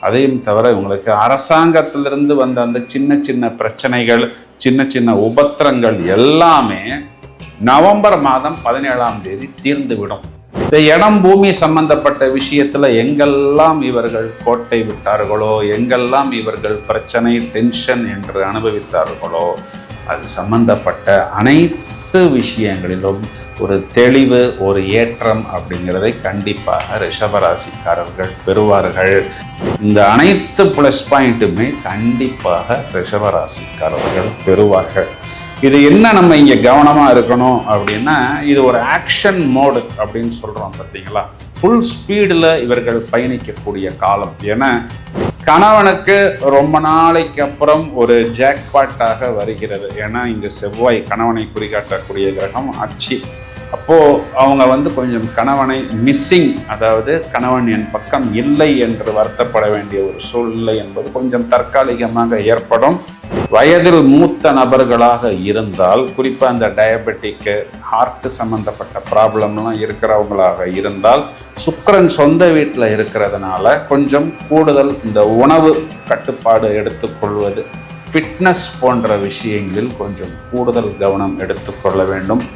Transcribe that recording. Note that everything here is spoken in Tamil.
அதையும் தவிர இவங்களுக்கு அரசாங்கத்திலிருந்து வந்த அந்த சின்ன சின்ன பிரச்சனைகள், சின்ன சின்ன உபத்திரங்கள் எல்லாமே நவம்பர் மாதம் 17ஆம் தேதி தீர்ந்துவிடும். இந்த இடம் பூமி சம்பந்தப்பட்ட விஷயத்துல எங்கெல்லாம் இவர்கள் கோட்டை விட்டார்களோ, எங்கெல்லாம் இவர்கள் பிரச்சனை டென்ஷன் என்று அனுபவித்தார்களோ, அது சம்பந்தப்பட்ட அனைத்து விஷயங்களிலும் ஒரு தெளிவு, ஒரு ஏற்றம் அப்படிங்கிறதை கண்டிப்பாக ரிஷபராசிக்காரர்கள் பெறுவார்கள். இந்த அனைத்து பிளஸ் பாயிண்ட்டுமே கண்டிப்பாக ரிஷபராசிக்காரர்கள் பெறுவார்கள். இது என்ன நம்ம இங்கே கவனமாக இருக்கணும் அப்படின்னா, இது ஒரு ஆக்ஷன் மோடு அப்படின்னு சொல்கிறோம் பார்த்தீங்களா. ஃபுல் ஸ்பீடில் இவர்கள் பயணிக்கக்கூடிய காலம். ஏன்னா கணவனுக்கு ரொம்ப நாளைக்கு அப்புறம் ஒரு ஜாக்பாட்டாக வருகிறது. ஏன்னா இங்கே செவ்வாய் கணவனை குறிகாட்டக்கூடிய கிரகம் ஆட்சி. அப்போது அவங்க கொஞ்சம் கணவனை மிஸ்ஸிங், அதாவது கணவன் என் பக்கம் இல்லை என்று வருத்தப்பட வேண்டிய ஒரு சூழ்நிலை என்பது கொஞ்சம் தற்காலிகமாக ஏற்படும். வயதில் மூத்த நபர்களாக இருந்தால், குறிப்பாக அந்த டயபெட்டிக்கு, ஹார்ட் சம்பந்தப்பட்ட ப்ராப்ளம்லாம் இருக்கிறவங்களாக இருந்தால், சுக்கிரன் சொந்த வீட்டில் இருக்கிறதுனால கொஞ்சம் கூடுதல் இந்த உணவு கட்டுப்பாடு எடுத்துக்கொள்வது, ஃபிட்னஸ் போன்ற விஷயங்களில் கொஞ்சம் கூடுதல் கவனம் எடுத்துக்கொள்ள வேண்டும்.